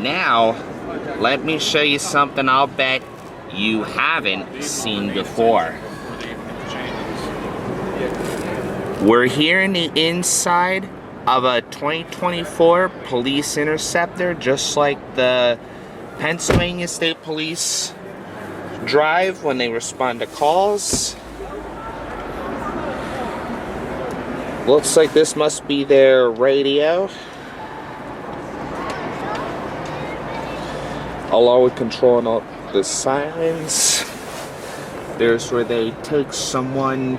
Now, let me show you something I'll bet you haven't seen before. We're here in the inside of a 2024 police interceptor, just like the Pennsylvania State Police drive when they respond to calls. Looks like this must be their radio, along with controlling all the sirens. There's where they take someone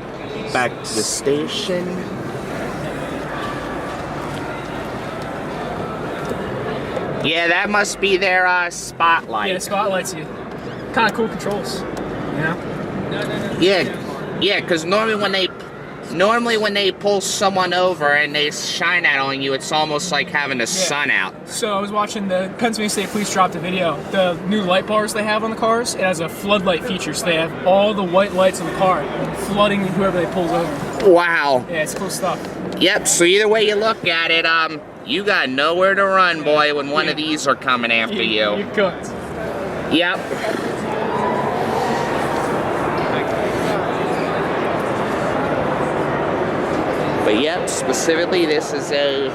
back to the station. Yeah, that must be their spotlight. Yeah, it spotlights you. Kind of cool controls. Yeah. Yeah, because normally when they pull someone over and they shine that on you, it's almost like having the sun out. So I was watching the Pennsylvania State Police dropped a video. The new light bars they have on the cars, it has a floodlight feature, so they have all the white lights in the car flooding whoever they pulls over. Wow. Yeah, it's cool stuff. Yep, so either way you look at it, you got nowhere to run, boy, when one of these are coming after you. You're cooked. Yep. But yep, specifically this is a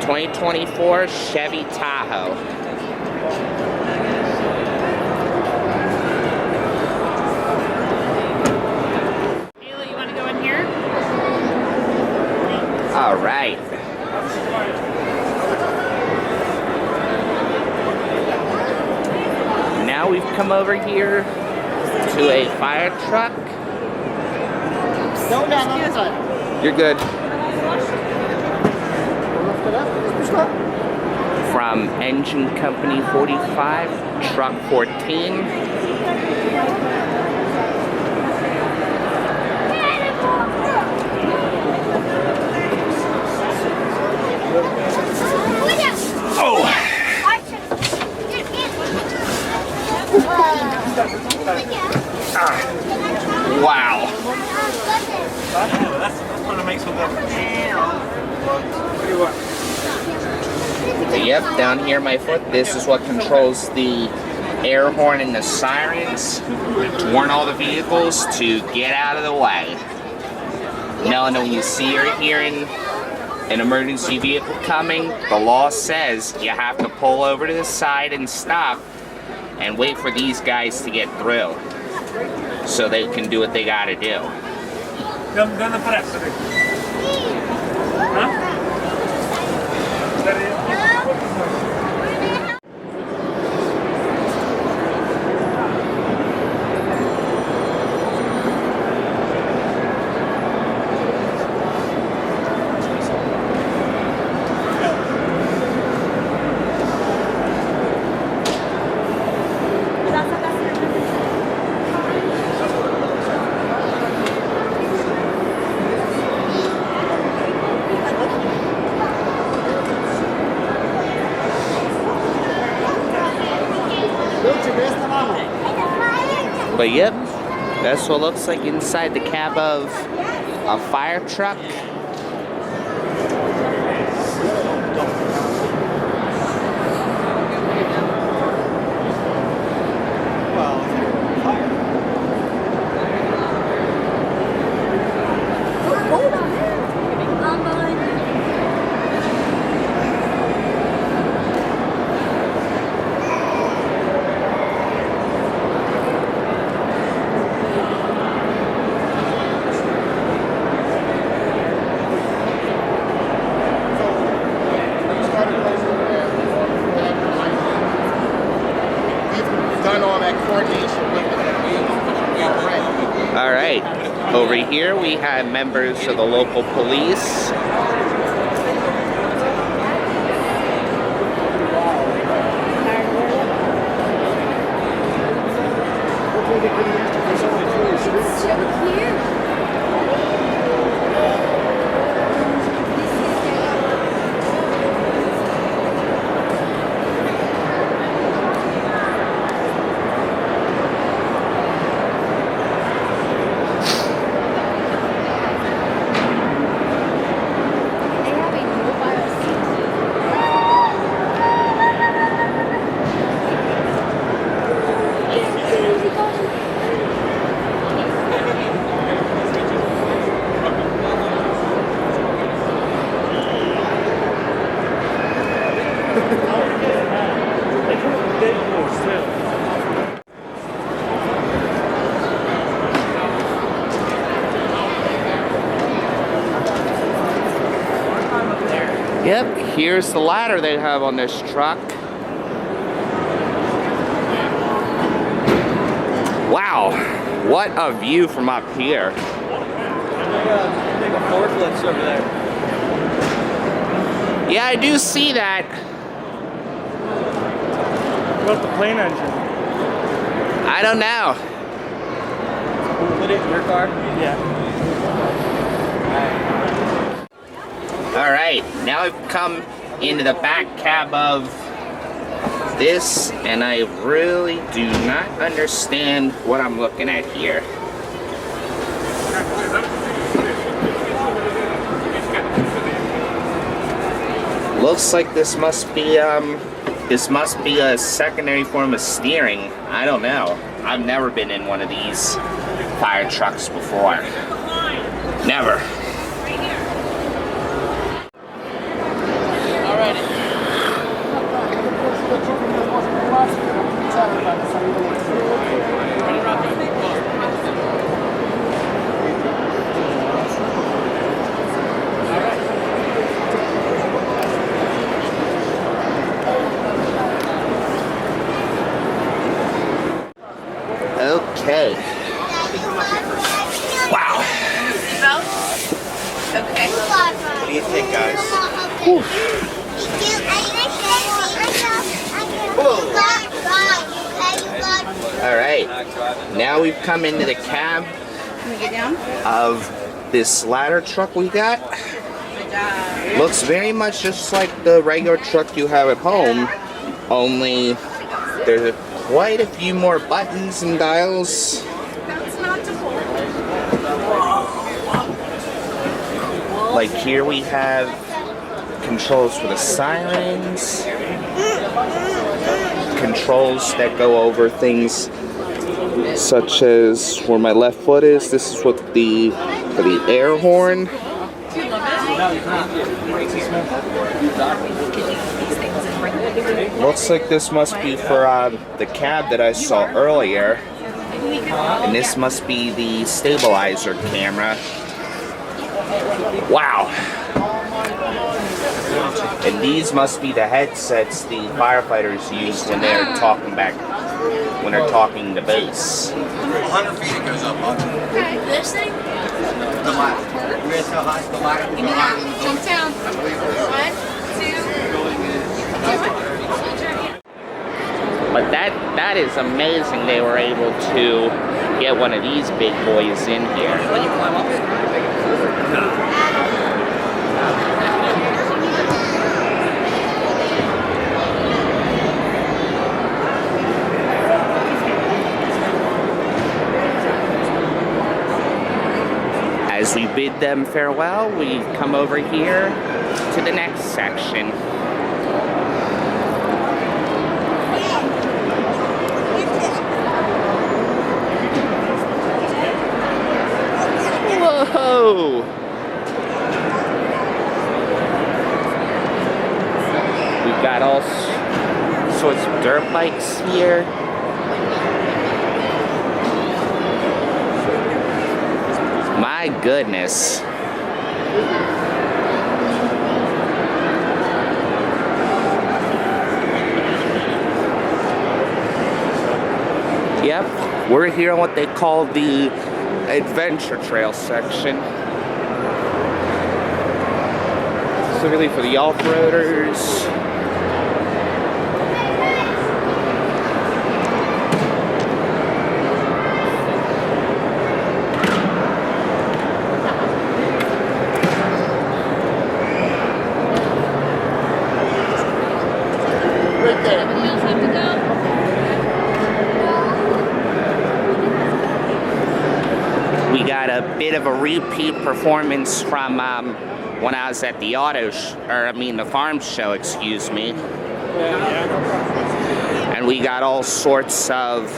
2024 Chevy Tahoe. Ayla, you want to go in here? All right. Now we've come over here to a fire truck. Go down on the side. You're good. From Engine Company 45, Truck 14. Oh! Wow. Yep, down here my foot, this is what controls the air horn and the sirens to warn all the vehicles to get out of the way. Now, and when you see or hearing an emergency vehicle coming, the law says you have to pull over to the side and stop and wait for these guys to get through so they can do what they gotta do. But yep, that's what it looks like inside the cab of a fire truck. Alright, over here we have members of the local police. Yep, here's the ladder they have on this truck. Wow, what a view from up here. Big forklifts over there. Yeah, I do see that. What about the plane engine? I don't know. Put it in your car? Yeah. All right, now I've come into the back cab of this, and I really do not understand what I'm looking at here. Looks like this must be a secondary form of steering. I don't know. I've never been in one of these fire trucks before. Never. Okay. Wow. Okay. What do you think, guys? All right. Now we've come into the cab Can we get down? of this ladder truck we got. Good job. Looks very much just like the regular truck you have at home, only there's quite a few more buttons and dials. That's not to pull. Like here we have controls for the sirens, controls that go over things such as where my left foot is. This is what for the air horn. Looks like this must be for the cab that I saw earlier, and this must be the stabilizer camera. Wow. And these must be the headsets the firefighters use when they're talking to base. 100 feet it goes up. Okay. This thing? The ladder. You're going to tell how the ladder. Give me that. Jump down. 1, 2. But that is amazing they were able to get one of these big boys in here. When you climb up it? As we bid them farewell, we come over here to the next section. Whoa! We've got all sorts of dirt bikes here. My goodness. Yep, we're here on what they call the adventure trail section. So really for the off-roaders. We got a bit of a repeat performance from when I was at the the farm show, excuse me. And we got all sorts of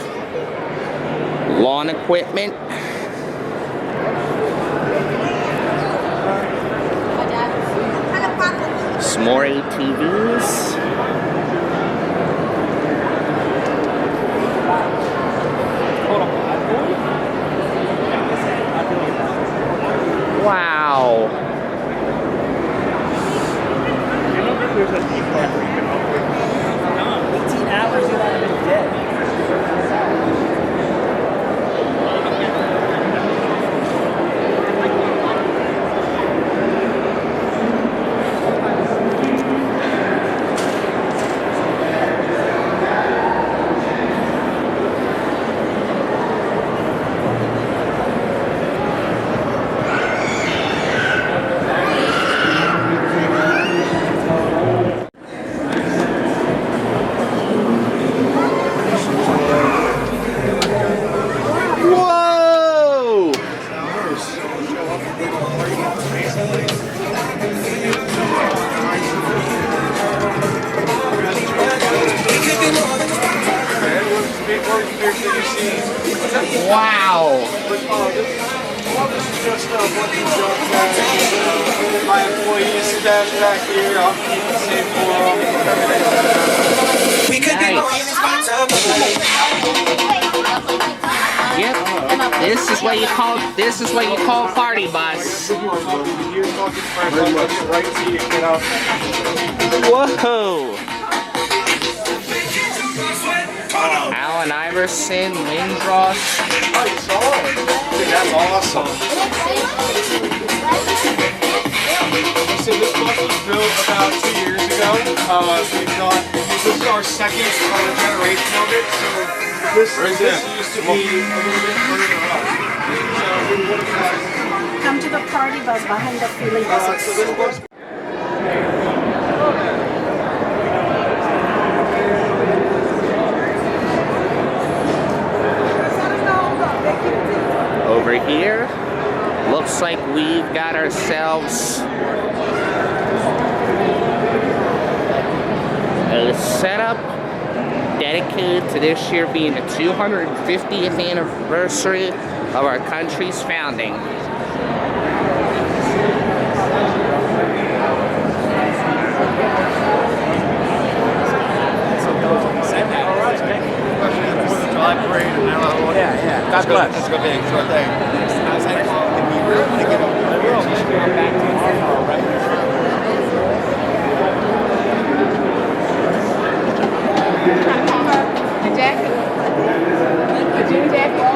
lawn equipment. Some more ATVs. Wow. My employees stash back here. I'll keep it safe for them. We could be more Yep. This is what you call party bus. Whoa! Allen Iverson, Lindros. That's awesome. So this bus was built about 2 years ago. This is our second generation of it. So this used to be a little bit further up. Come to the party bus behind the feeling buses. Over here, looks like we've got ourselves a setup dedicated to this year being the 250th anniversary of our country's founding. God bless. It's going to be a short day. The jacket. The jean jacket.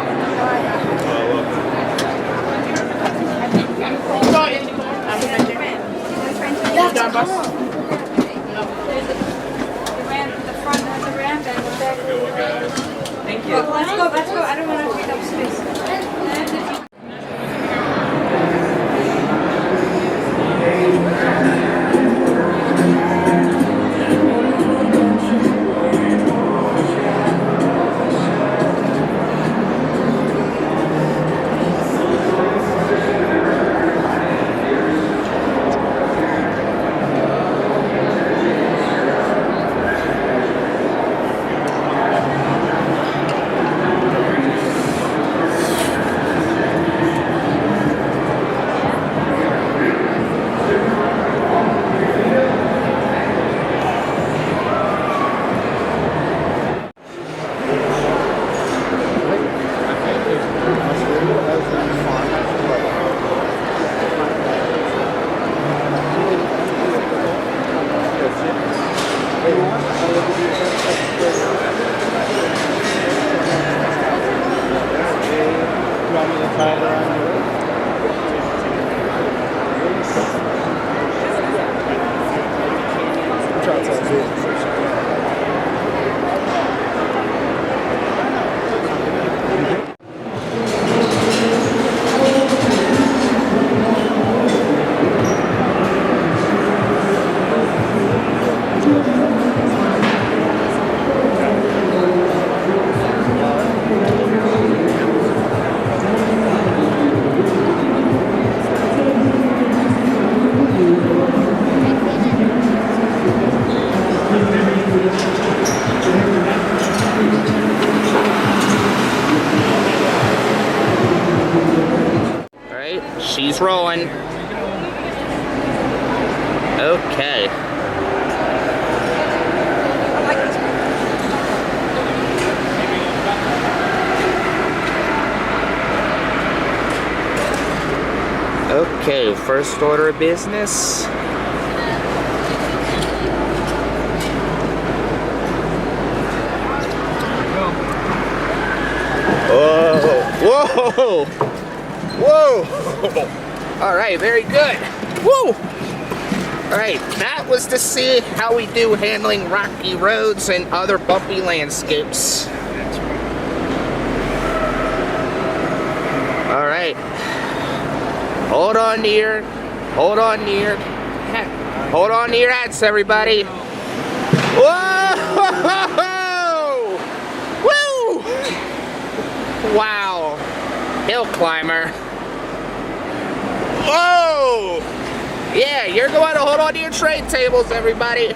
Thank you. Let's go. I don't want to take up space. She's rolling. Okay. Okay, first order of business. Whoa! Whoa! Whoa! All right, very good. Woo! All right, that was to see how we do handling rocky roads and other bumpy landscapes. All right. Hold on to your hats, everybody. Whoa! Woo! Wow. Hill climber. Whoa! Yeah, you're going to hold on to your trade tables, everybody.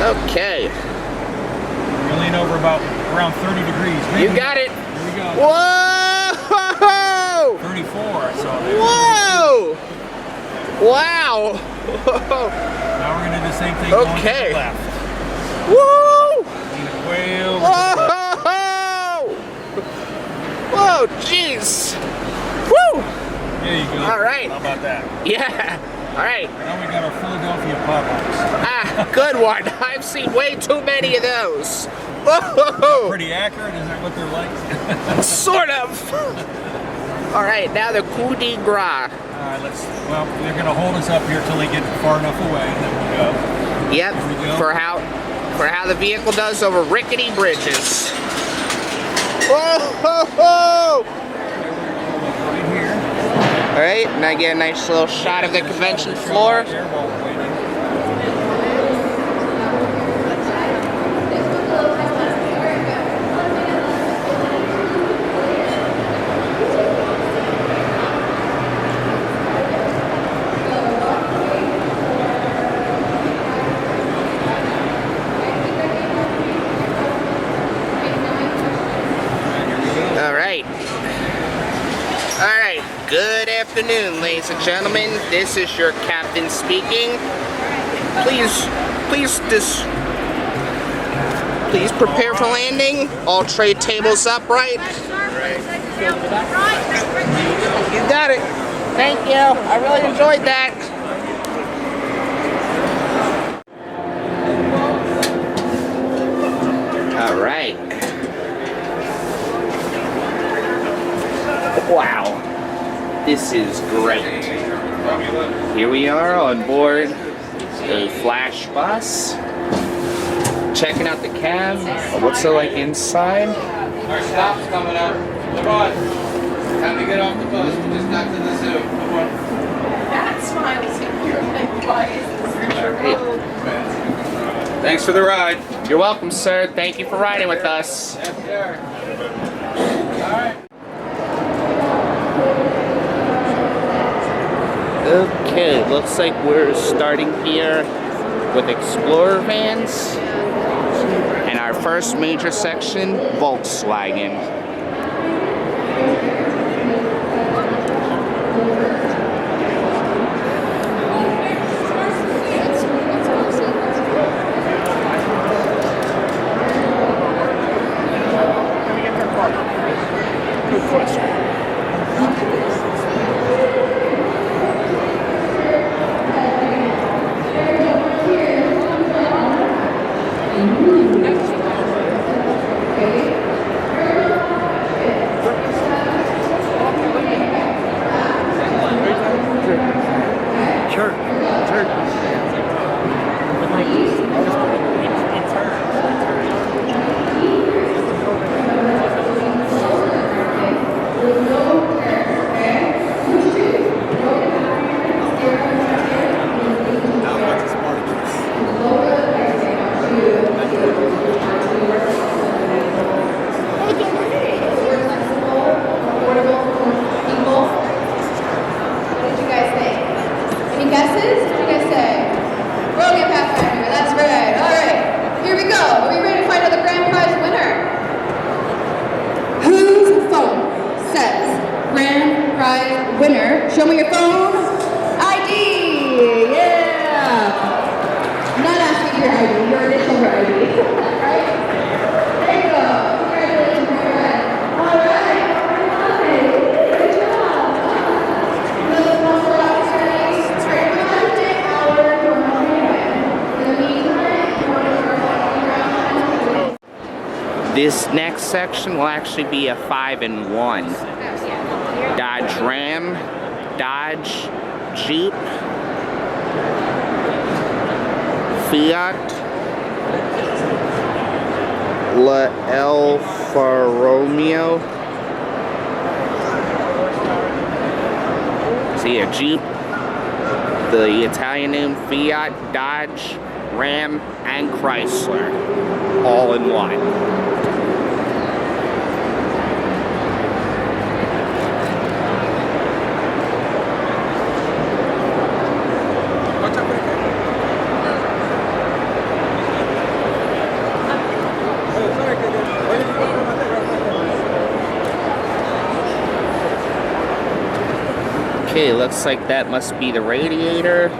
Okay. You lean over around 30 degrees. Maybe. You got it. Here we go. Whoa! 34. Wow! Now we're gonna do the same thing Okay. going to the left. Woo! Way over to the left. Whoa! Whoa, jeez! Woo! There you go. All right. How about that? Yeah. All right. Now we got our Philadelphia pop-ups. Ah, good one. I've seen way too many of those. Whoa! Pretty accurate. Is that what they're like? Sort of. All right, now the coup de grace. All right. Well, they're gonna hold us up here till they get far enough away, and then we'll go. Yep. Here we go. For how the vehicle does over rickety bridges. Whoa! Ho, ho. Right here. All right, and I get a nice little shot of the convention floor. There while we're waiting. All right. Good afternoon, ladies and gentlemen. This is your captain speaking. Please prepare for landing. All tray tables upright. You got it. Thank you. I really enjoyed that. All right. Wow. This is great. Here we are on board the Flash bus. Checking out the cab. What's it like inside? Our stop's coming up. Come on. Time to get off the bus. We just got to the zoo. Come on. That smiles in here. Like, why is this your road? Thanks for the ride. You're welcome, sir. Thank you for riding with us. Yes, sir. All right. Okay, looks like we're starting here with Explorer vans. And our first major section, Volkswagen. Good question. Winner, show me your phone. ID, yeah. I'm not asking for your ID, your initials are ID. Alright? There you go. Congratulations, my friend. Alright. Good job. Another one for opportunity. Great content, our in the meantime, This next section will actually be a 5-in-1. Dodge Ram, Dodge Jeep, Fiat, Alfa Romeo. See a Jeep, the Italian name Fiat, Dodge, Ram, and Chrysler, all in one. Okay, looks like that must be the radiator.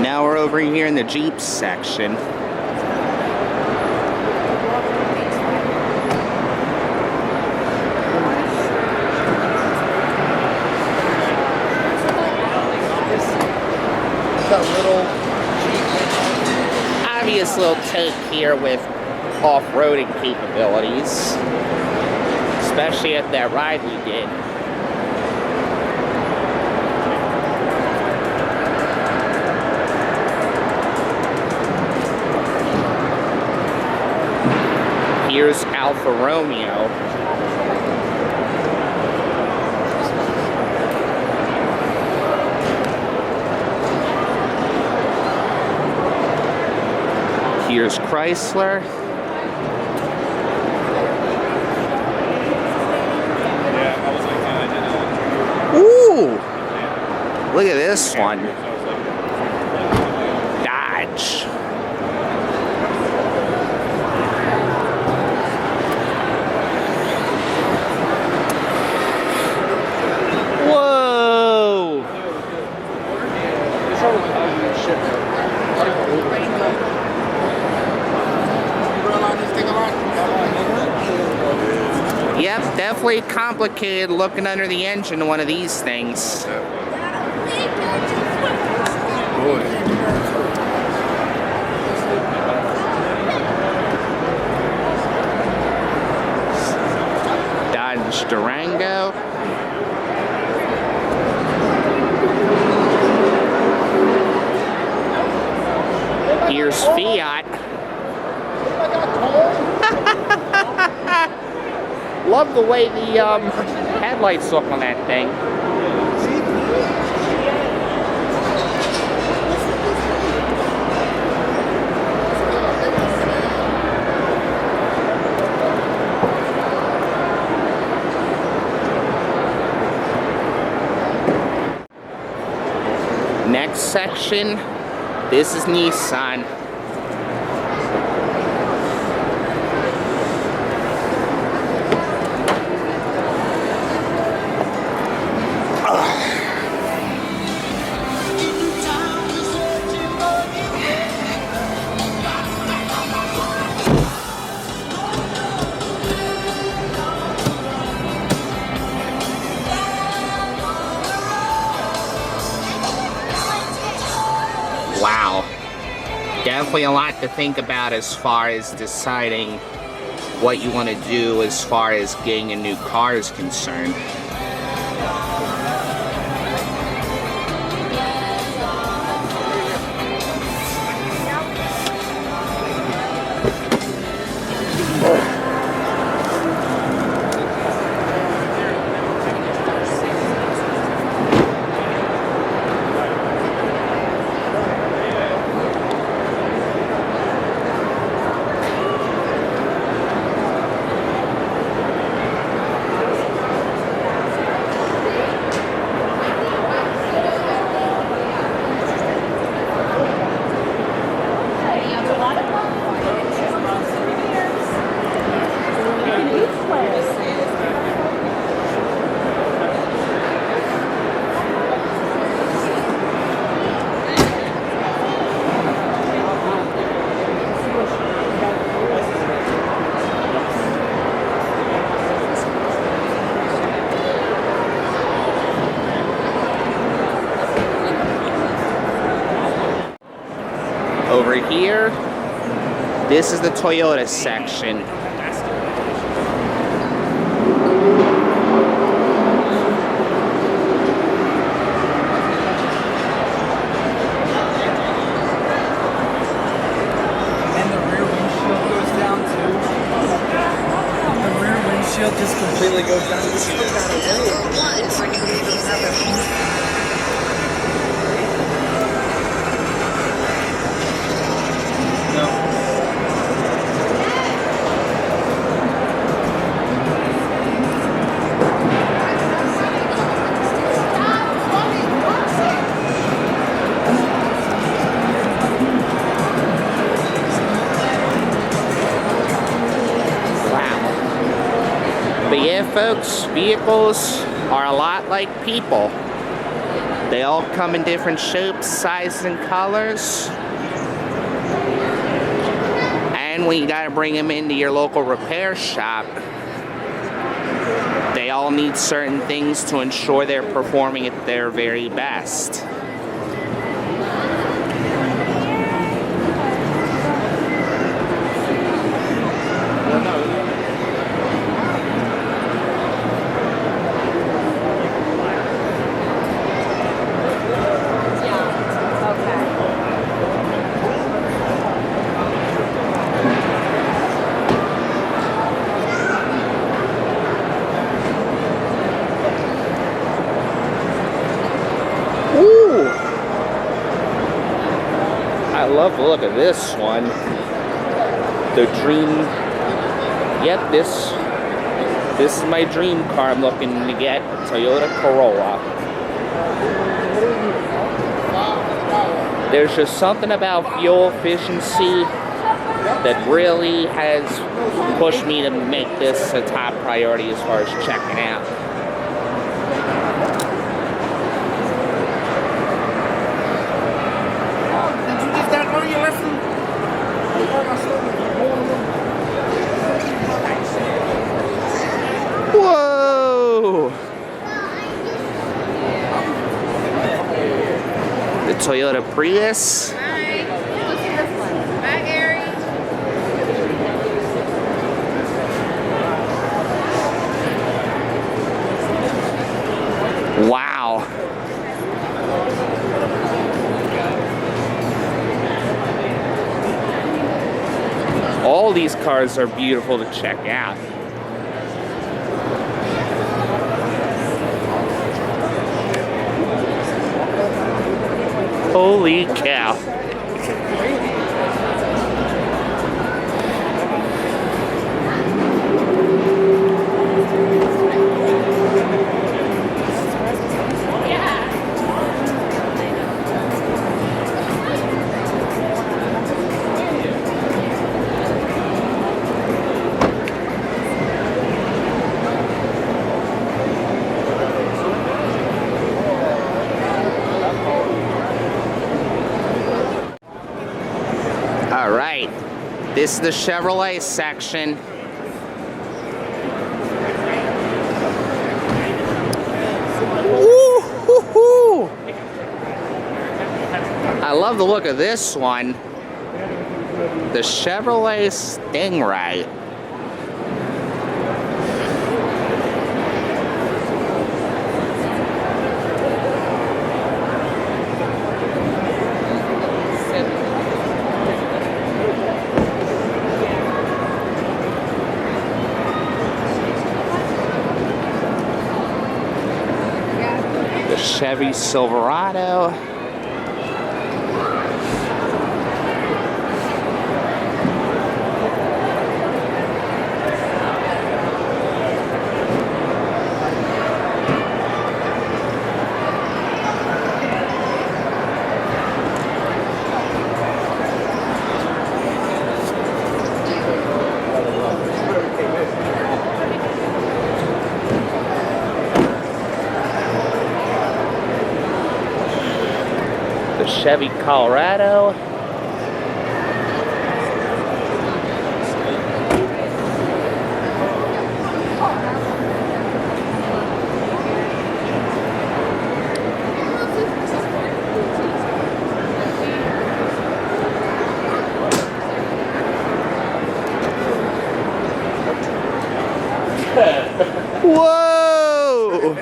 Now we're over here in the Jeep section. Obvious little take here with off-roading capabilities, especially at that ride we did. Here's Alfa Romeo. Here's Chrysler. Ooh! Look at this one. Dodge. Whoa! Yep, definitely complicated looking under the engine of one of these things. Dodge Durango. Here's Fiat. Love the way the headlights look on that thing. Next section, this is Nissan. Wow, definitely a lot to think about as far as deciding what you want to do as far as getting a new car is concerned. Over here, this is the Toyota section. And the rear windshield goes down too. The rear windshield that just completely goes down to the One for new vehicles But yeah, folks, vehicles are a lot like people. They all come in different shapes, sizes, and colors. And when you gotta bring them into your local repair shop, they all need certain things to ensure they're performing at their very best. I love the look of this one. The dream. Yep, this is my dream car I'm looking to get. Toyota Corolla. There's just something about fuel efficiency that really has pushed me to make this a top priority as far as checking out. Whoa! The Toyota Prius. Hi. Hi, Gary. Wow. All these cars are beautiful to check out. Holy cow. All right, this is the Chevrolet section. Woo-hoo-hoo. I love the look of this one. The Chevrolet Stingray. Chevy Silverado. Chevy Colorado. Whoa!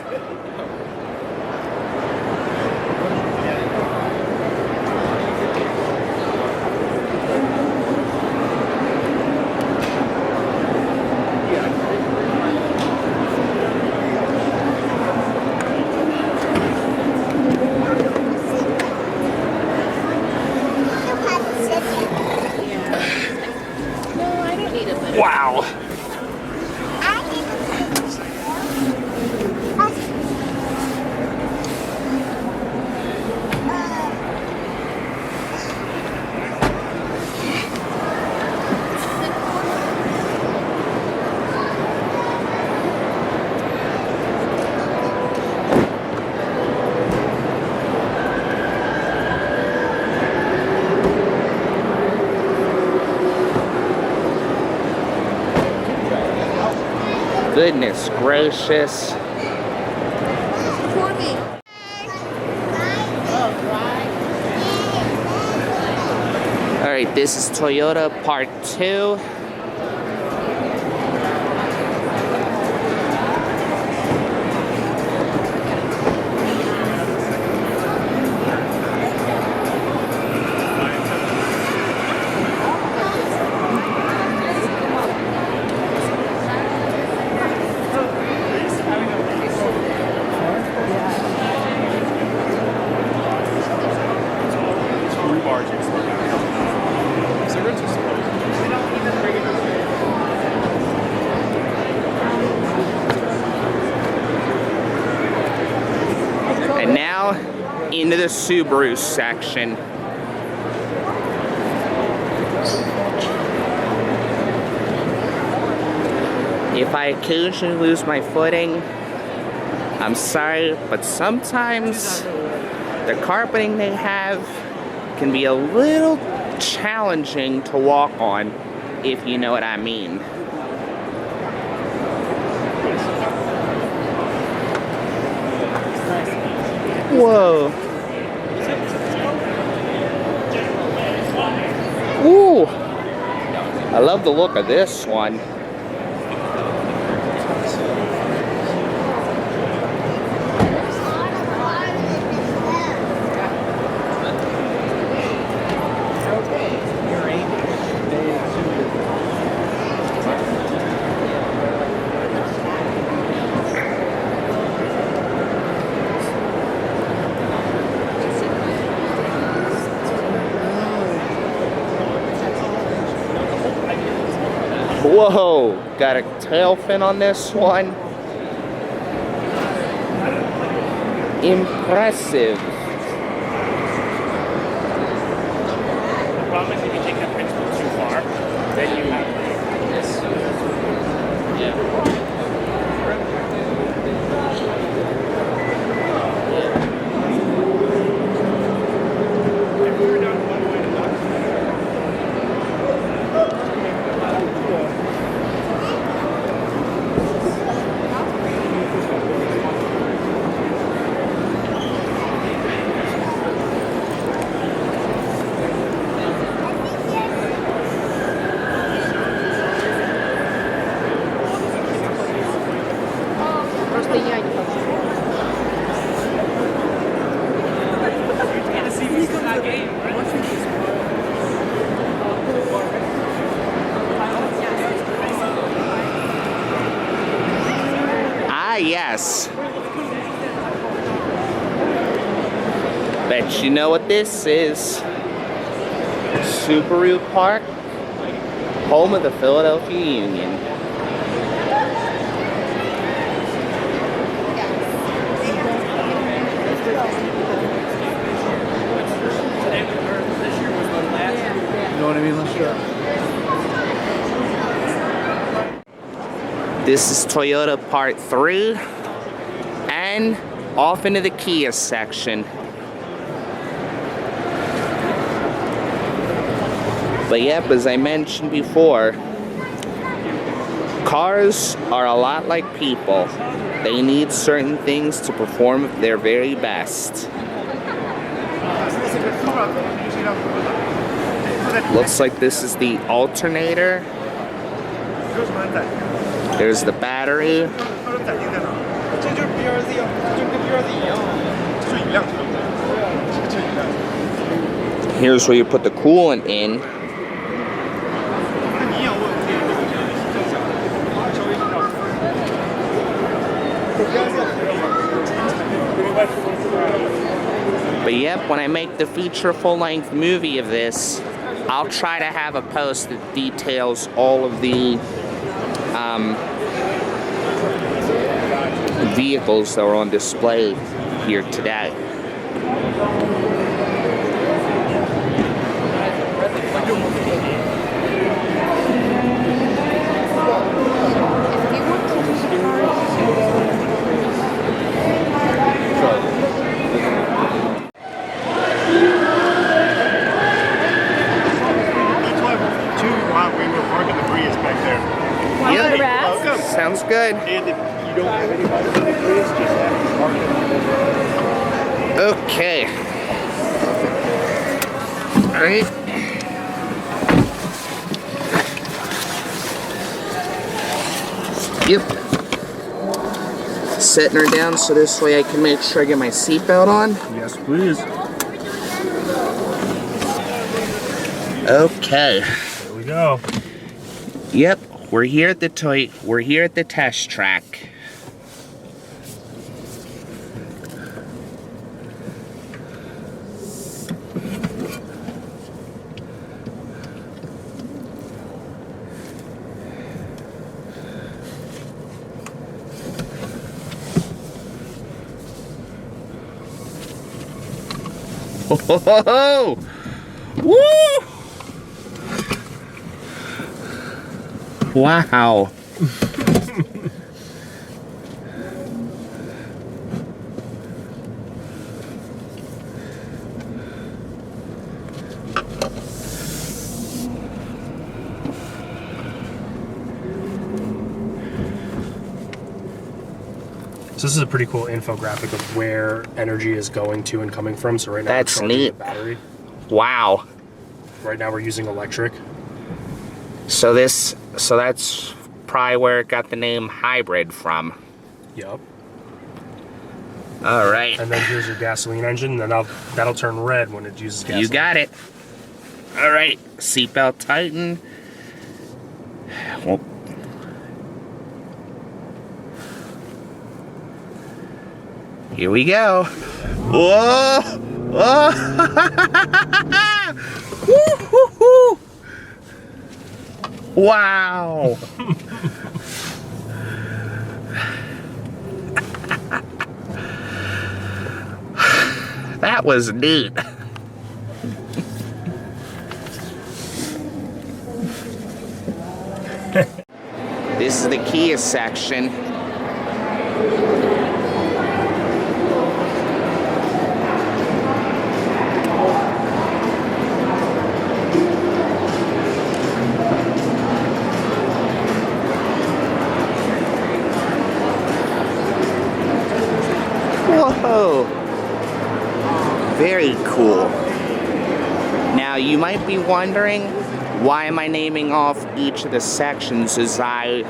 Goodness gracious. For me. Alright, this is Toyota Part 2. And now into the Subaru section. If I occasionally lose my footing, I'm sorry, but sometimes the carpeting they have can be a little challenging to walk on, if you know what I mean. Whoa. Ooh. I love the look of this one. Whoa, got a tail fin on this one. Impressive. The problem is if you take that principle too far, then you have this. If we were down one way to knock. Yes. Bet you know what this is. Subaru Park, home of the Philadelphia Union. You know what I mean? Let's go. This is Toyota Part 3 and off into the Kia section. But yep, as I mentioned before, cars are a lot like people. They need certain things to perform at their very best. Looks like this is the alternator. There's the battery. Here's where you put the coolant in. But yep, when I make the feature full-length movie of this, I'll try to have a post that details all of the vehicles that are on display here today. We were parking the Prius back there. Yep. Sounds good. Okay. All right. Yep. Setting her down so this way I can make sure I get my seatbelt on. Yes, please. Okay. Here we go. Yep. We're here at the test track. Oh, woo! Wow. So this is a pretty cool infographic of where energy is going to and coming from. So right now That's we're charging neat. the battery. Wow. Right now we're using electric. So that's probably where it got the name hybrid from. Yep. All right. And then here's your gasoline engine, and that'll turn red when it uses gasoline. You got it. All right. Seatbelt tighten. Well, here we go. Whoa! Whoa! Woo-hoo-hoo! Wow! That was neat. This is the Kia section. Whoa! Very cool. Now you might be wondering, why am I naming off each of the sections as I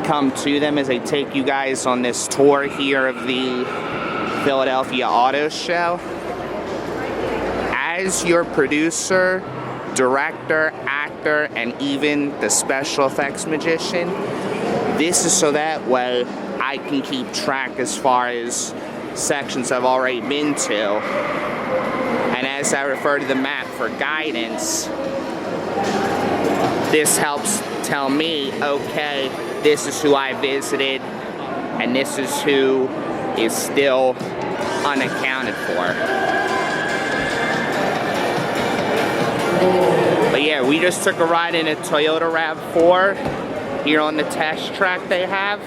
come to them, as I take you guys on this tour here of the Philadelphia Auto Show? As your producer, director, actor, and even the special effects magician, this is so that way I can keep track as far as sections I've already been to. And as I refer to the map for guidance, this helps tell me, okay, this is who I visited, and this is who is still unaccounted for. But yeah, we just took a ride in a Toyota RAV4 here on the test track they have.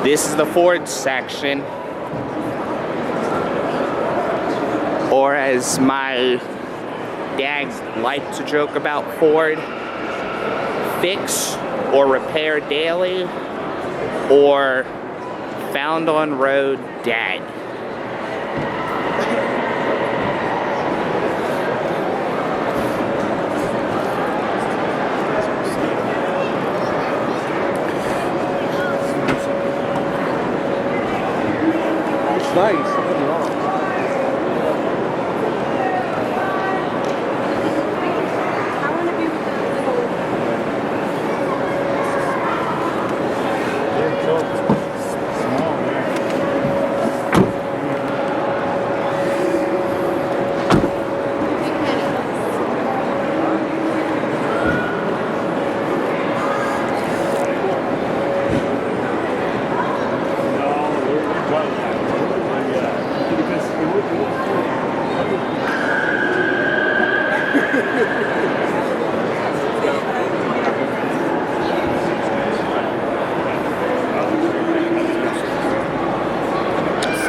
This is the Ford section, or as my dad liked to joke about Ford, fix or repair daily, or found on road dead. Nice. Good job.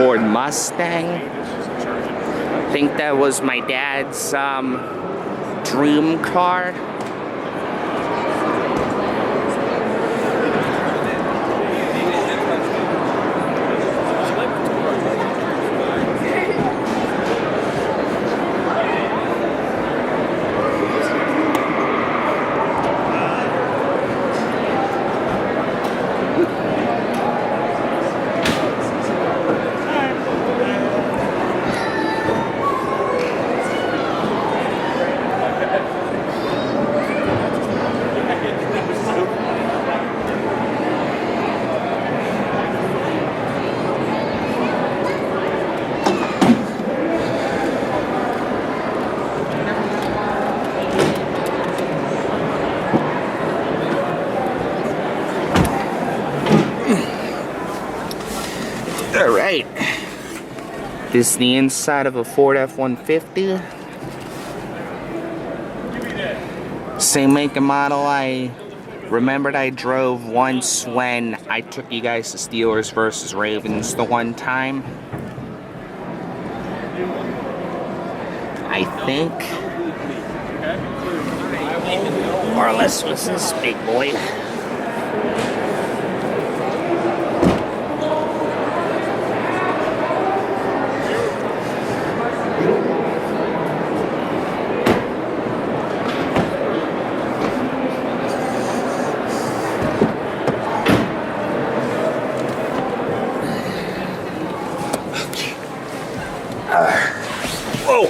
Ford Mustang. I think that was my dad's dream car. Alright, this is the inside of a Ford F-150. Same make and model I remembered I drove once when I took you guys to Steelers versus Ravens the one time. I think. More or less was this big boy. Whoa!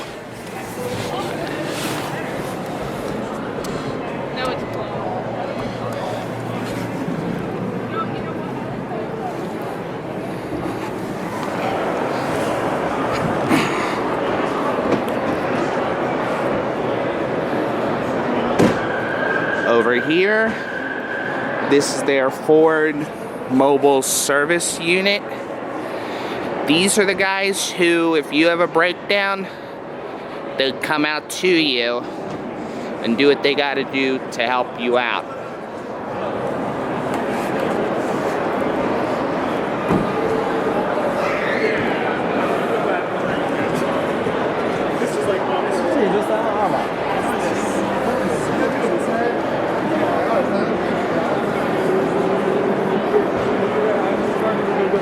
No, it's closed. Over here, this is their Ford Mobile Service Unit. These are the guys who, if you have a breakdown, they'll come out to you and do what they gotta do to help you out.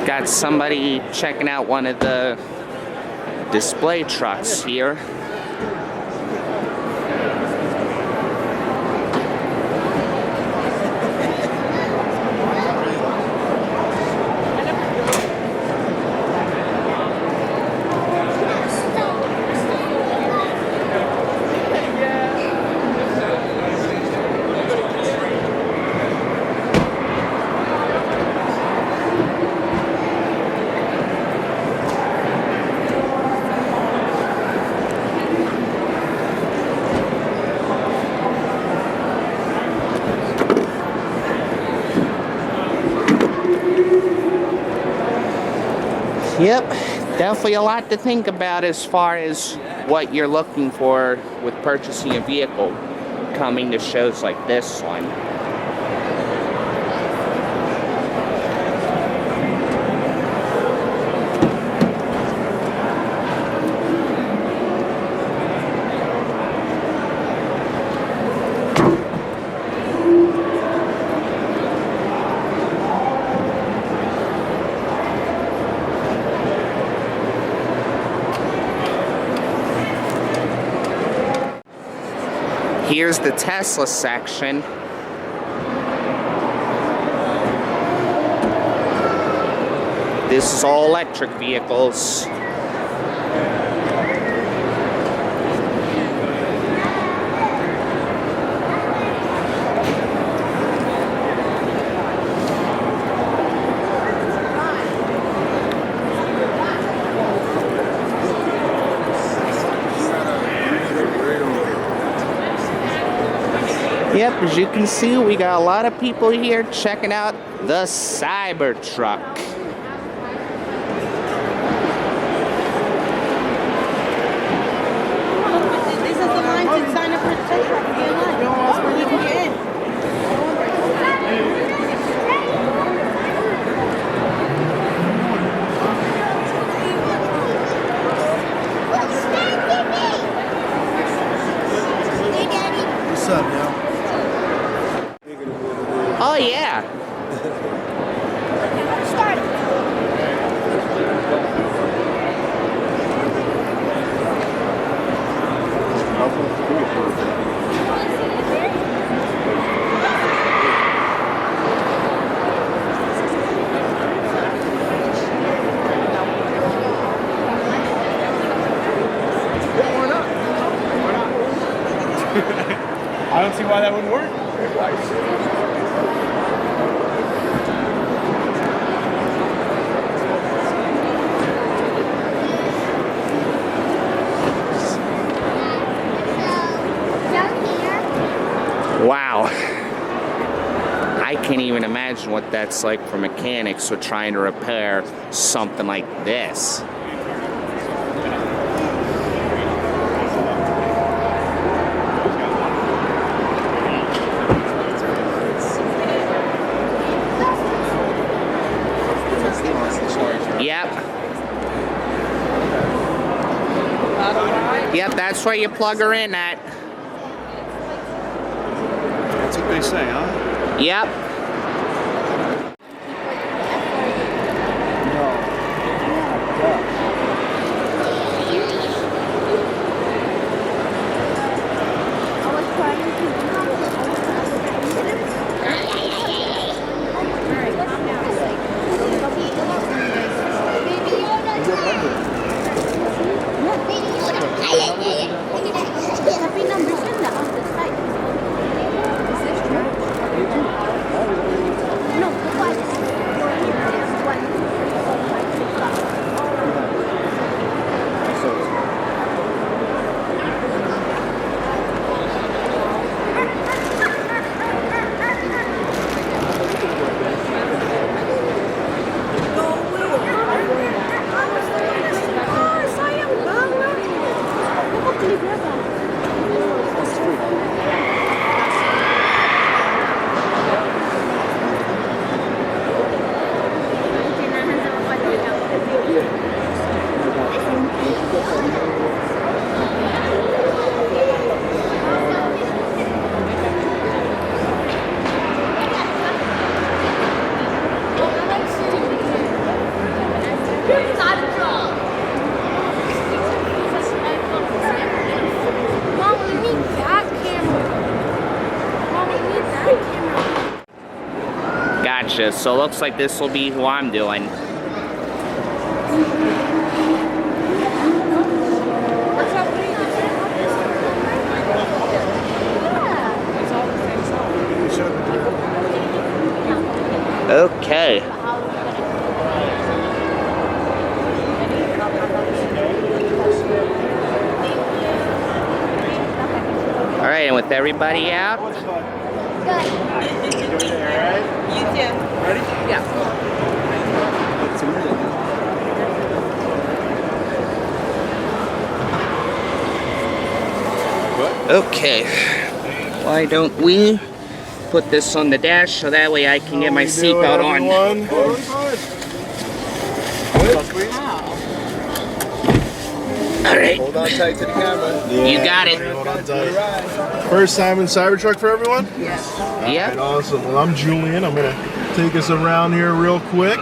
Got somebody checking out one of the display trucks here. Yep, definitely a lot to think about as far as what you're looking for with purchasing a vehicle coming to shows like this one. Here's the Tesla section. This is all electric vehicles. Yep, as you can see, we got a lot of people here checking out the Cybertruck. This is the line to sign up for the test drive to get online. You can get in. I don't see why that wouldn't work. Wow. I can't even imagine what that's like for mechanics who are trying to repair something like this. Yep. Yep, that's where you plug her in at. That's what they say, huh? Yep. Gotcha. So looks like this will be who I'm doing. Okay. All right, and with everybody out. Okay, why don't we put this on the dash so that way I can get my seatbelt on. Alright. Hold on tight to the camera. You got it. Hold on tight. First time in Cybertruck for everyone? Yes. Yep. Right, awesome. Well, I'm Julian. I'm going to take us around here real quick.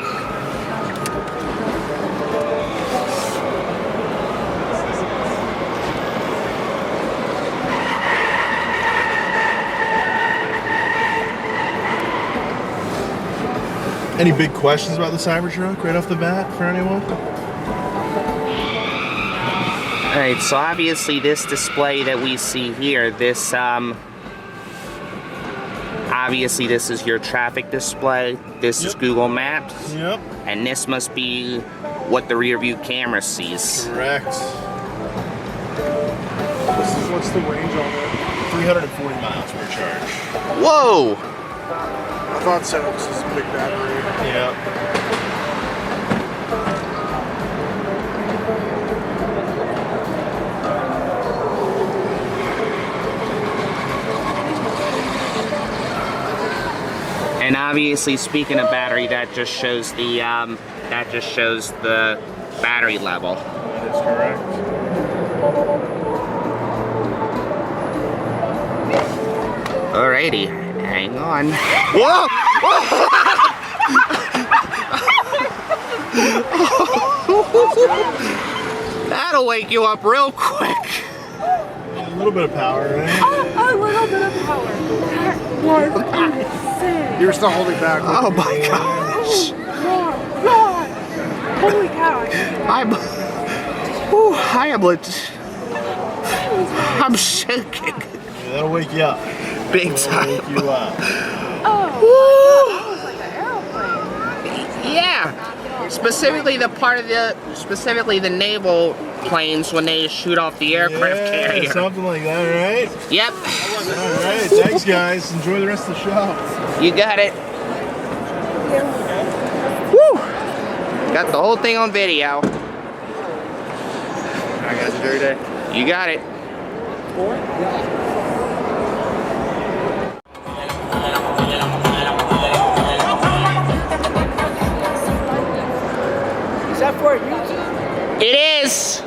Any big questions about the Cybertruck right off the bat for anyone? Alright, so obviously this display that we see here, this, obviously this is your traffic display, this is Google Maps, and this must be what the rear view camera sees. Correct. What's the range on it? 340 miles per charge. Whoa! I thought so. This is a big battery. Yeah. And obviously, speaking of battery, that just shows the battery level. That is correct. Alrighty, hang on. Whoa! That'll wake you up real quick. A little bit of power, right? A little bit of power. That was insane. You're still holding back. Oh my gosh. God. Holy cow. I'm shaking. Yeah, that'll wake you up. Big time. Wake you up. Oh, like an airplane. Yeah. Specifically the naval planes when they shoot off the aircraft carrier. Something like that, right? Yep. Alright, thanks guys. Enjoy the rest of the show. You got it. Woo! Got the whole thing on video. Alright guys, enjoy your day. You got it. Is that for YouTube? It is.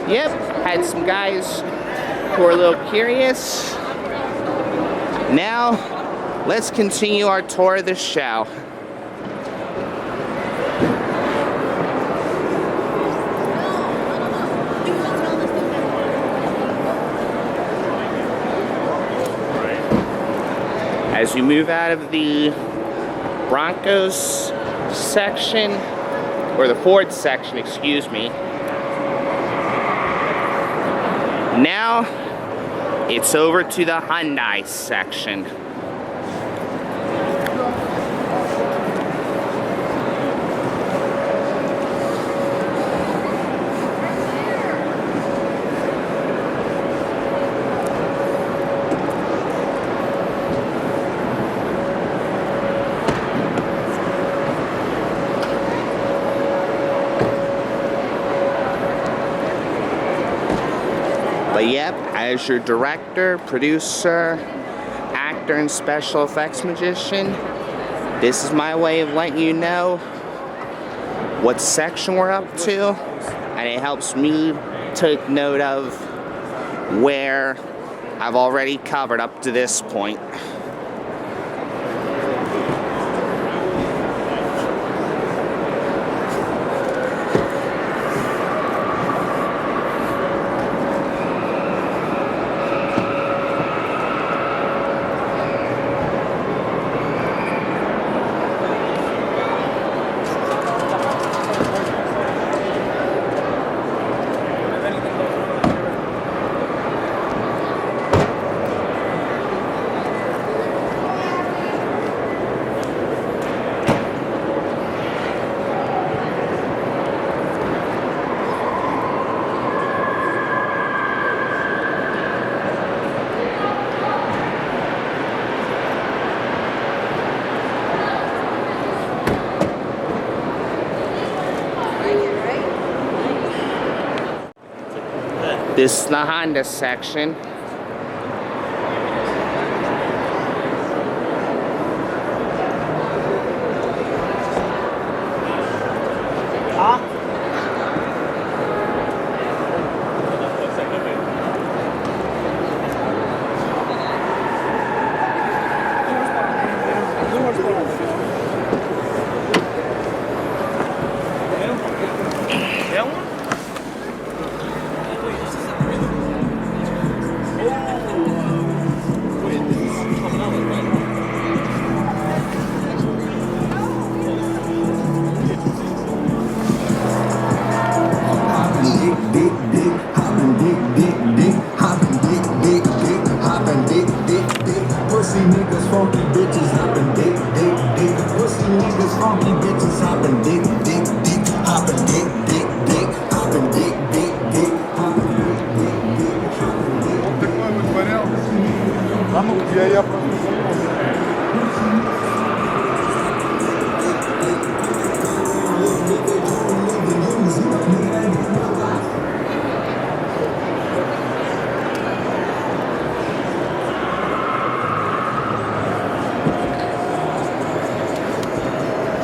Yep, had some guys who are a little curious. Now, let's continue our tour of the show. As we move out of the Broncos section, or the Ford section, excuse me, now it's over to the Hyundai section. But yep, as your director, producer, actor, and special effects magician, this is my way of letting you know what section we're up to, and it helps me take note of where I've already covered up to this point. This is the Honda section.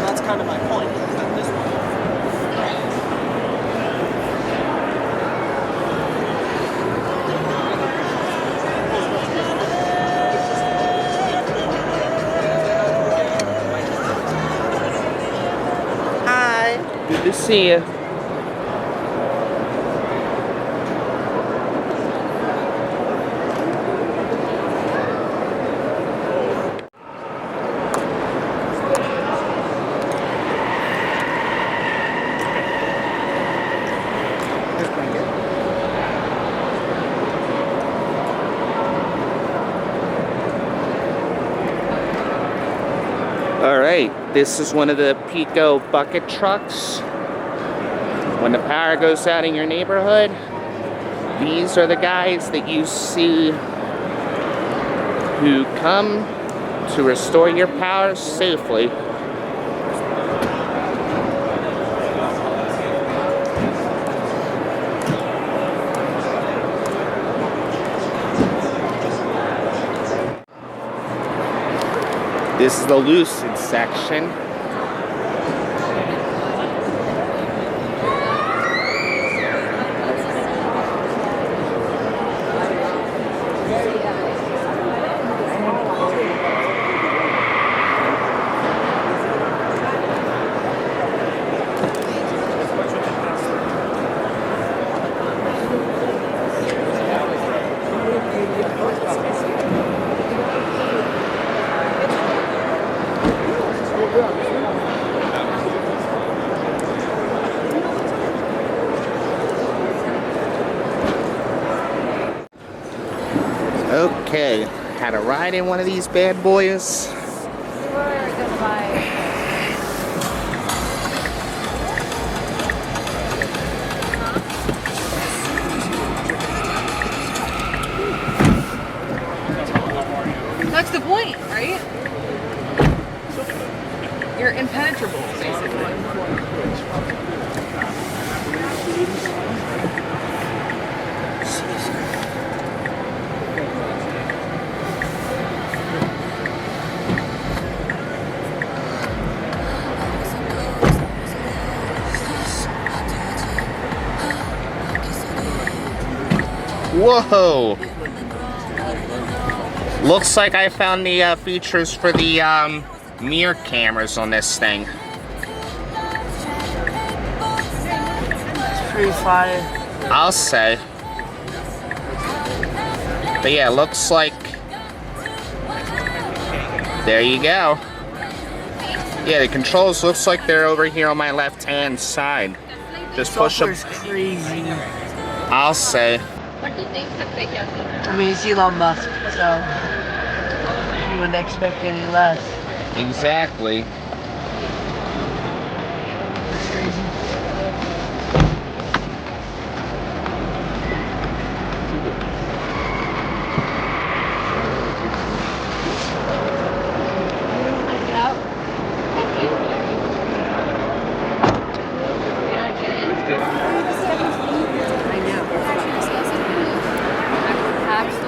That's kind of my point. Is that this one? Good to see you. Alright, this is one of the Pico bucket trucks. When the power goes out in your neighborhood, these are the guys that you see who come to restore your power safely. This is the Lucid section. Okay, had a ride in one of these bad boys. That's the point, right? You're impenetrable, basically. Whoa! Looks like I found the features for the mirror cameras on this thing. It's pretty fire. I'll say. But yeah, looks like... There you go. Yeah, the controls looks like they're over here on my left-hand side. Just push them. Crazy. I'll say. I mean, it's Elon Musk, so you wouldn't expect any less. Exactly.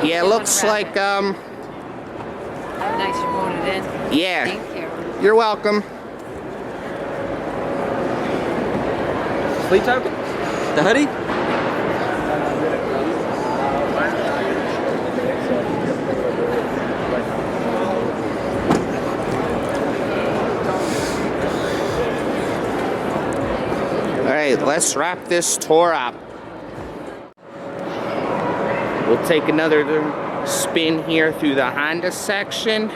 Yeah, it looks like, Nice, you're pulling it in. yeah. Thank you. You're welcome. Fleet token? The hoodie? Alright, let's wrap this tour up. We'll take another spin here through the Honda section.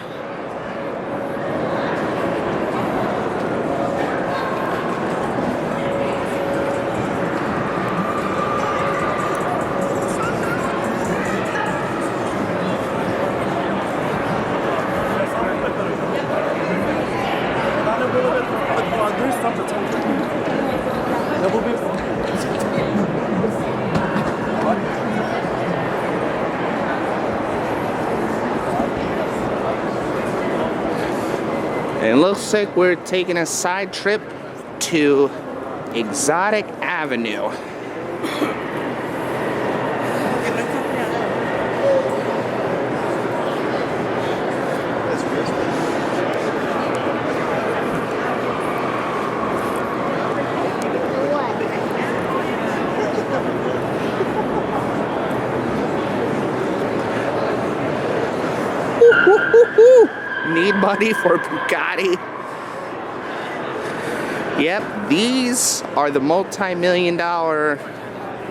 It looks like we're taking a side trip to Exotic Avenue. Need money for Bugatti. Yep, these are the multi-million-dollar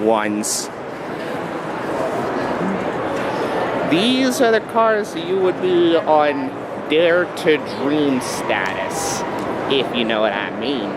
ones. These are the cars that you would be on Dare to Dream status, if you know what I mean.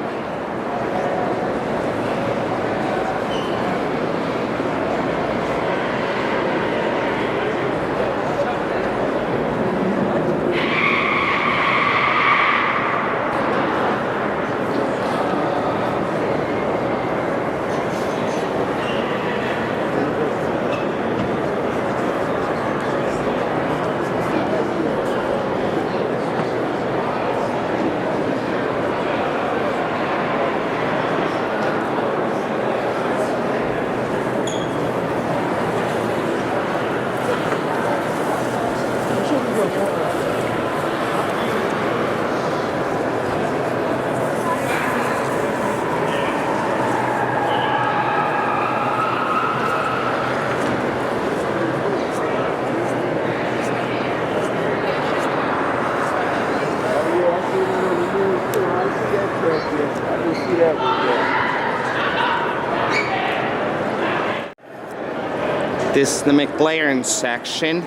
This is the McLaren section.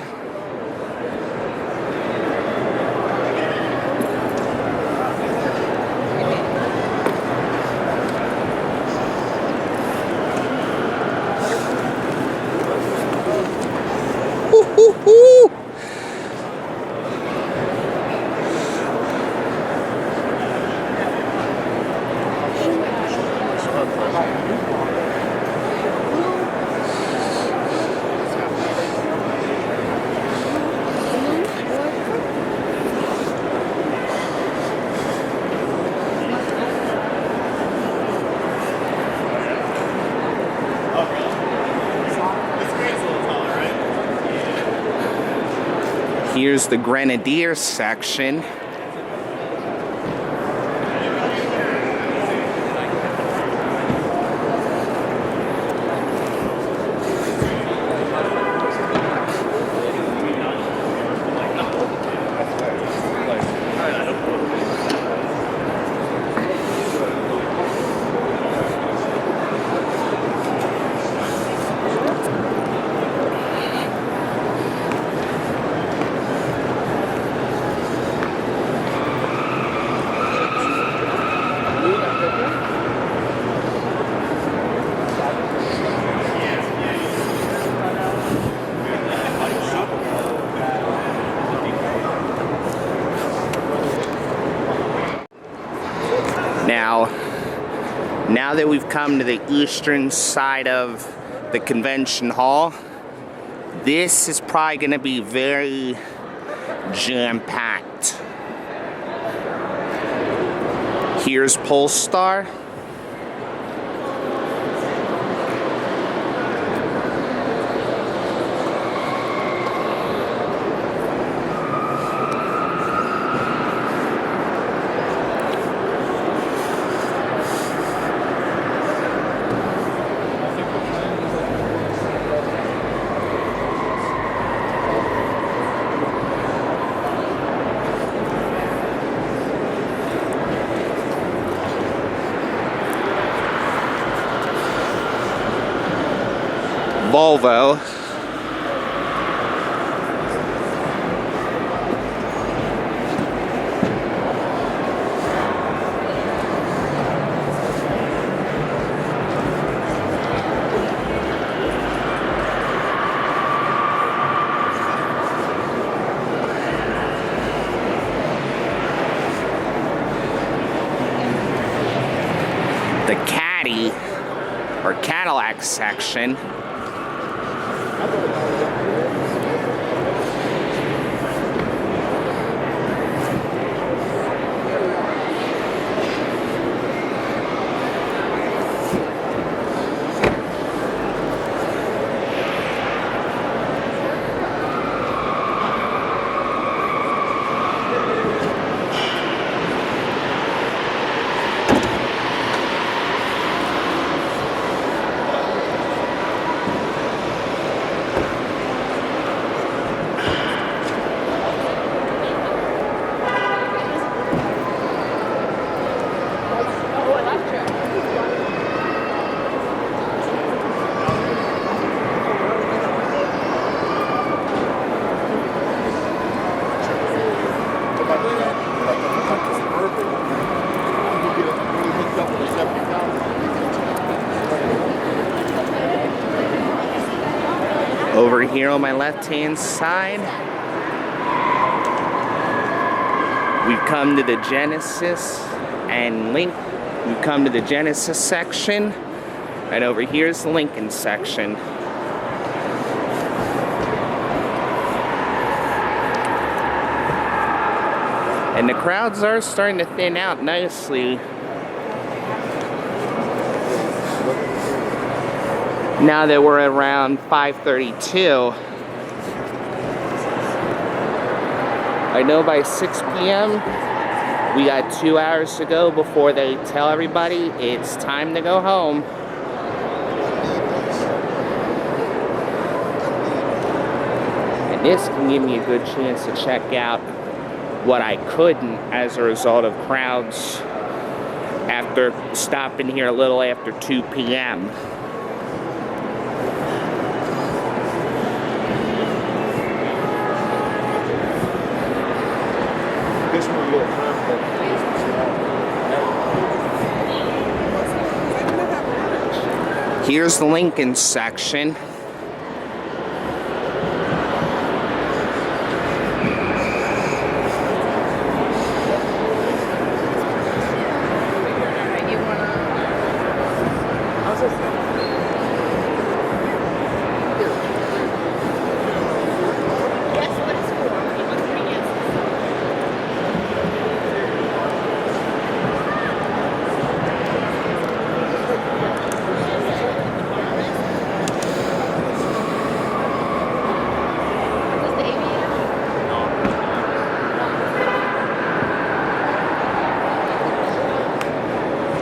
Here's the Grenadier section. Now that we've come to the eastern side of the convention hall, this is probably going to be very jam-packed. Here's Polestar. Volvo. The Caddy or Cadillac section. Over here on my left-hand side, we come to the Genesis and Link. We come to the Genesis section, and over here is the Lincoln section. And the crowds are starting to thin out nicely. Now that we're around 5:32, I know by 6 p.m. we got 2 hours to go before they tell everybody it's time to go home. And this can give me a good chance to check out what I couldn't as a result of crowds after stopping here a little after 2 p.m. this one a little conflict. Here's the Lincoln section.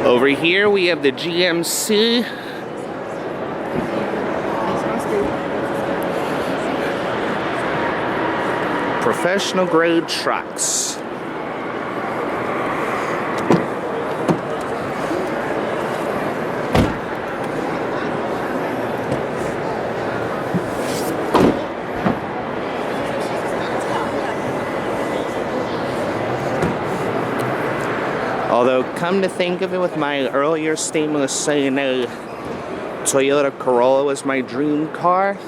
Over here we have the GMC. Professional grade trucks. Although, come to think of it, with my earlier statement of saying a Toyota Corolla was my dream car,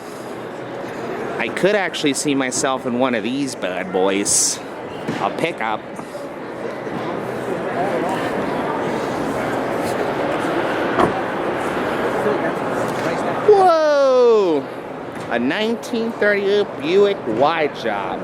I could actually see myself in one of these bad boys. A pickup. Whoa! A 1938 Buick wide job.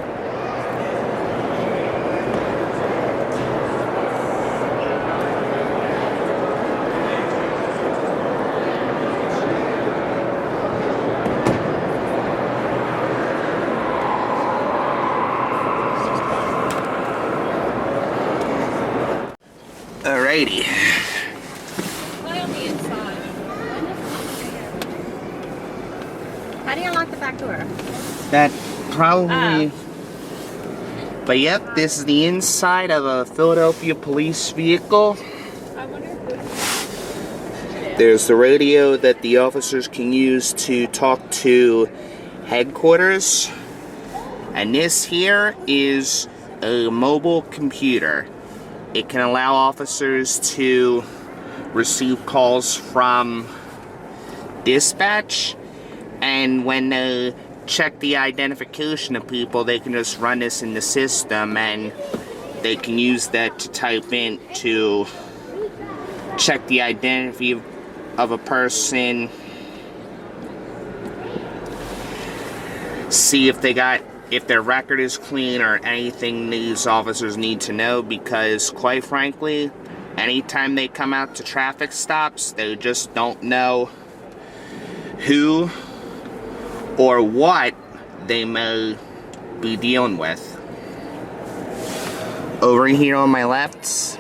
Alrighty. Play on the inside. How do you unlock the back door? That probably... But yep, this is the inside of a Philadelphia police vehicle. I wonder if There's the radio that the officers can use to talk to headquarters. And this here is a mobile computer. It can allow officers to receive calls from dispatch, and when they check the identification of people, they can just run this in the system, and they can use that to type in to check the identity of a person, see if their record is clean or anything these officers need to know, because quite frankly, anytime they come out to traffic stops, they just don't know who or what they may be dealing with. Over here on my left,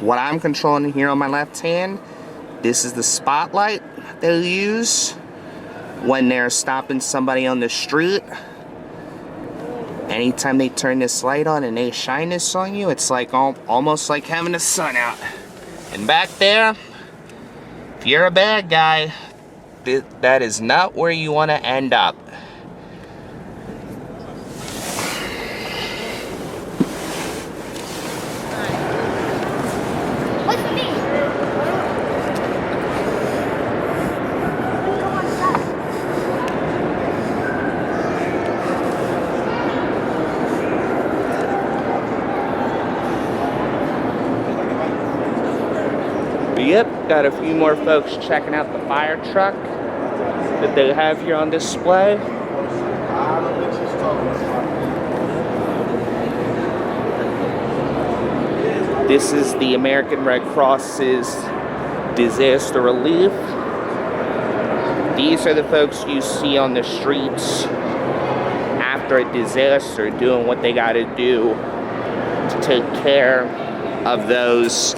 what I'm controlling here on my left hand, this is the spotlight they use when they're stopping somebody on the street. Anytime they turn this light on and they shine this on you, it's like almost like having the sun out. And back there, if you're a bad guy, that is not where you want to end up. Yep, got a few more folks checking out the fire truck that they have here on display. This is the American Red Cross's disaster relief. These are the folks you see on the streets after a disaster, doing what they gotta do to take care of those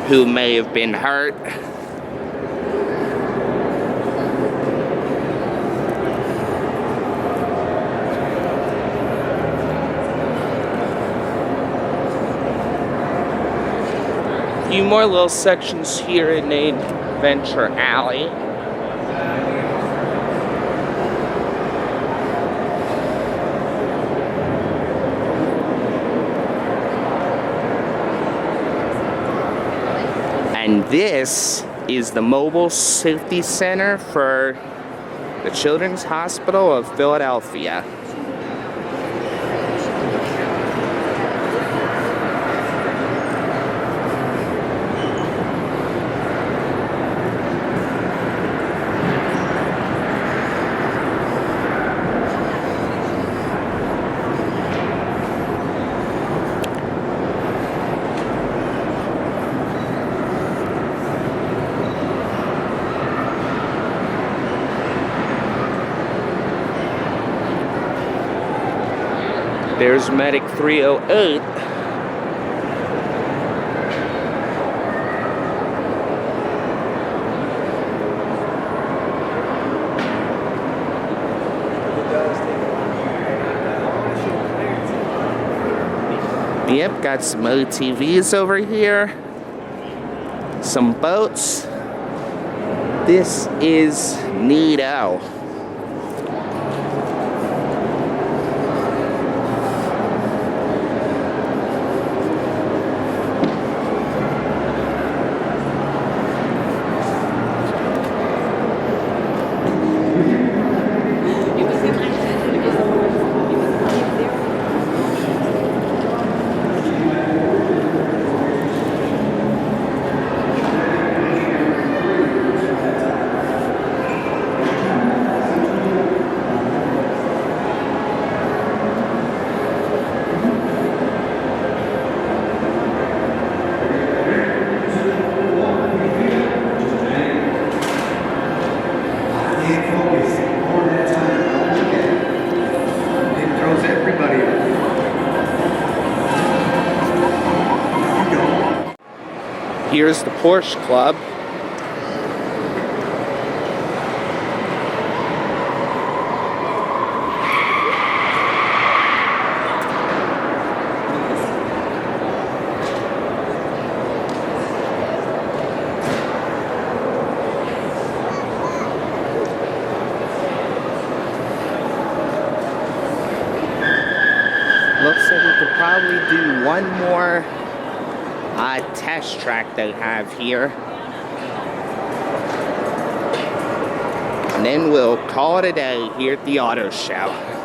who may have been hurt. A few more little sections here in Adventure Alley. And this is the mobile safety center for the Children's Hospital of Philadelphia. There's Medic 308. Yep, got some OTVs over here. Some boats. This is neato. Here's the Porsche Club. Looks like we could probably do one more test track they have here. And then we'll call it a day here at the auto show.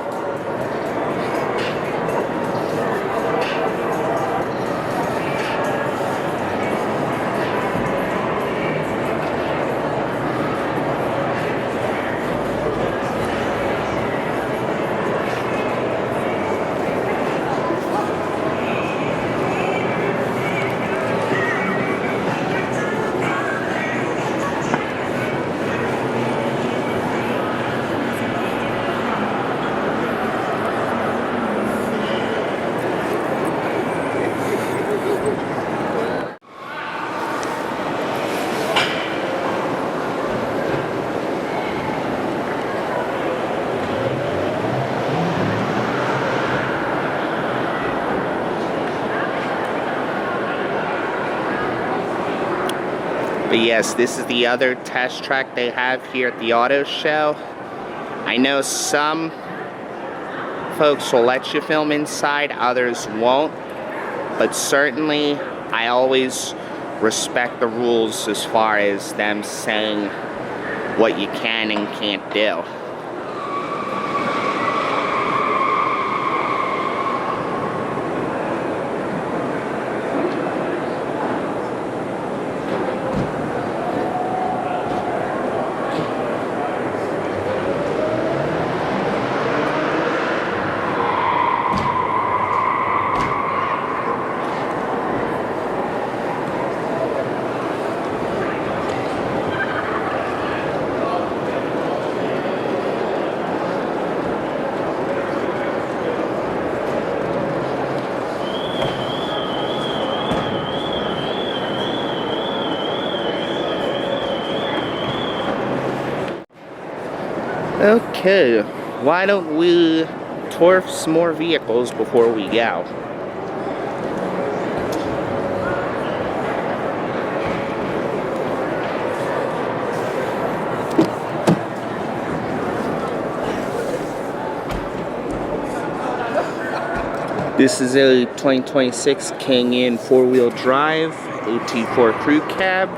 But yes, this is the other test track they have here at the auto show. I know some folks will let you film inside, others won't. But certainly, I always respect the rules as far as them saying what you can and can't do. Okay, why don't we tour some more vehicles before we go? This is a 2026 Cayenne 4-wheel drive, OT4 crew cab.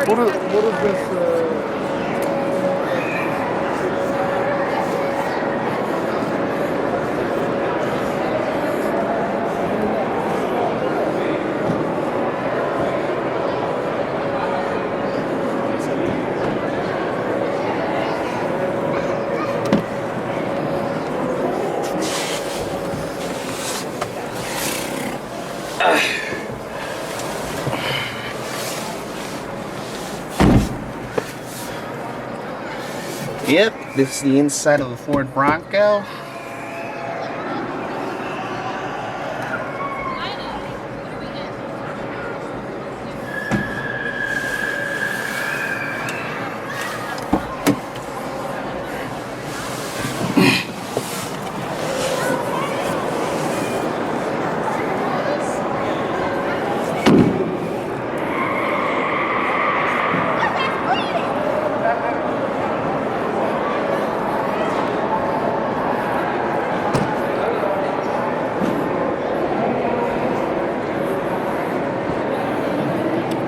What is this? Yep, this is the inside of a Ford Bronco.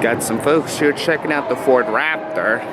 Got some folks here checking out the Ford Raptor.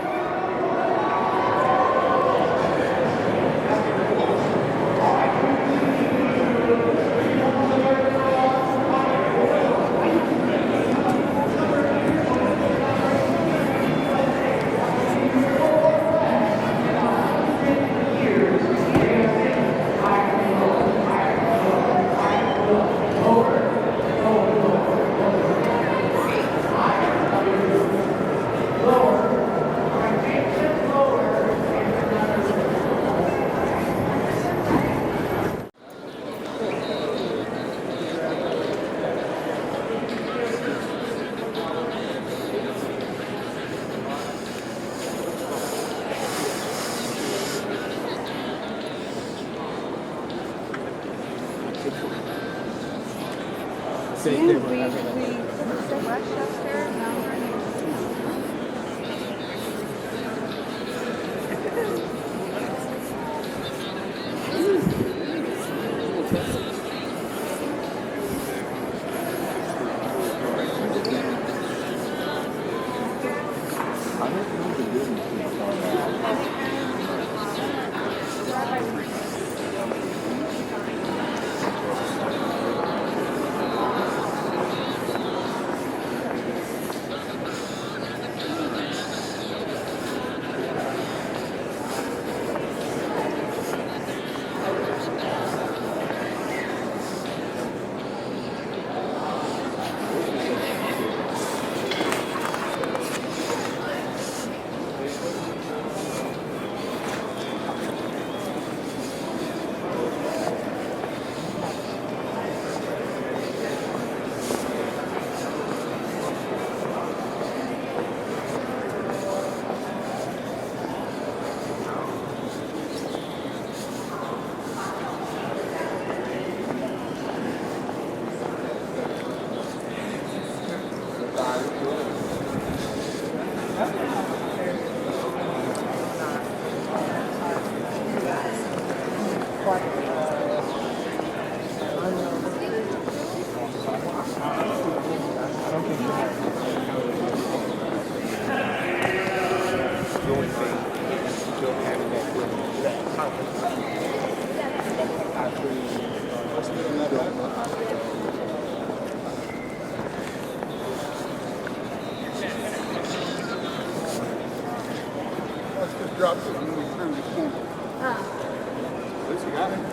dropped it. You need to turn the corner. At least you got it.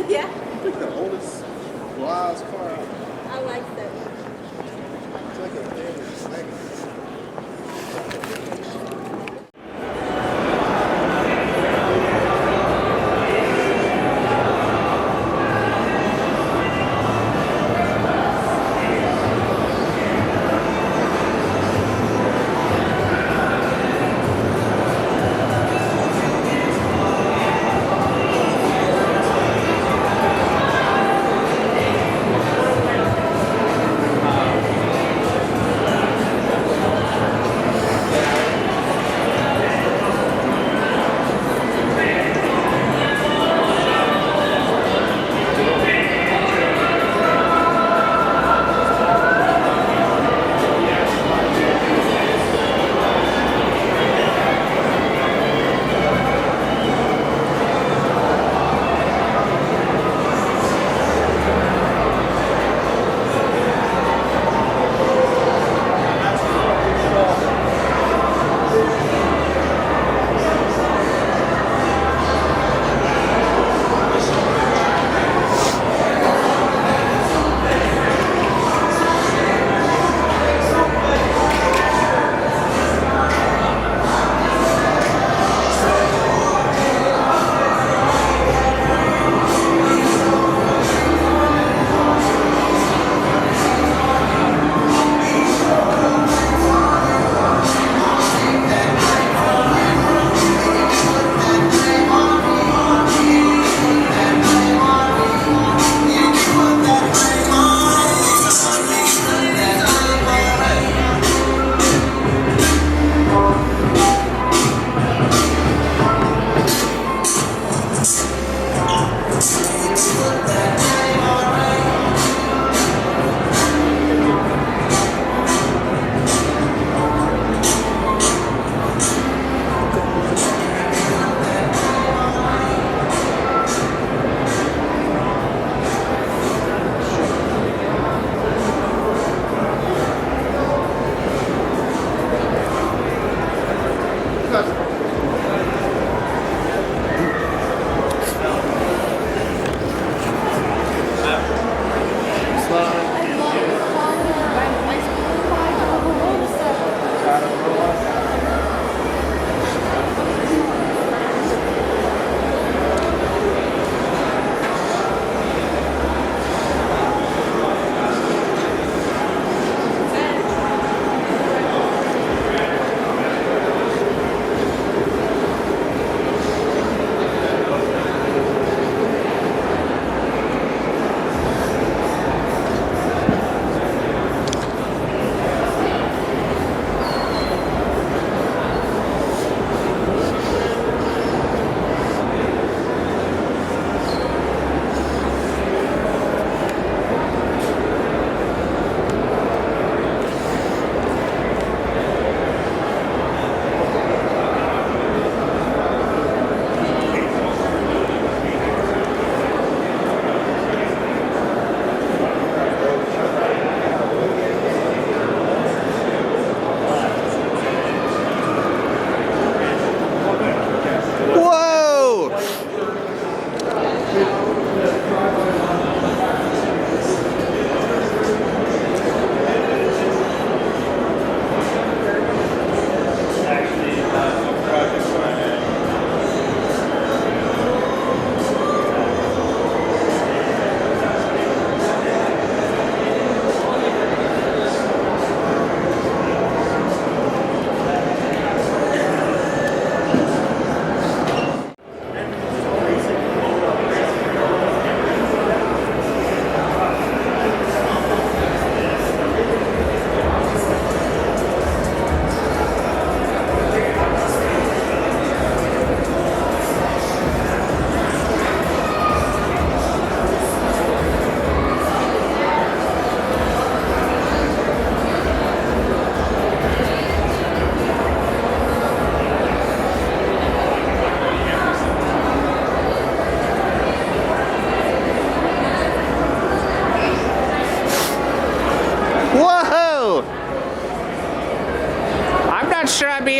Yeah, The oldest, wildest car out. I like that. It's like a family snake.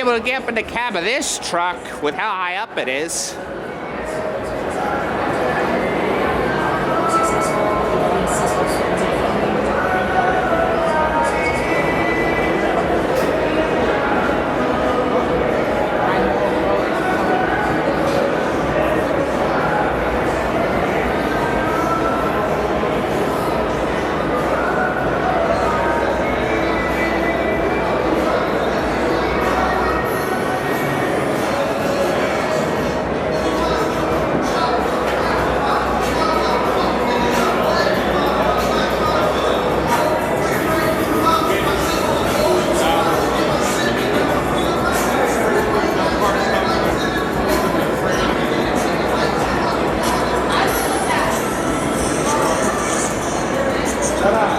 able to get up in the cab of this truck with how high up it is. Ta-da!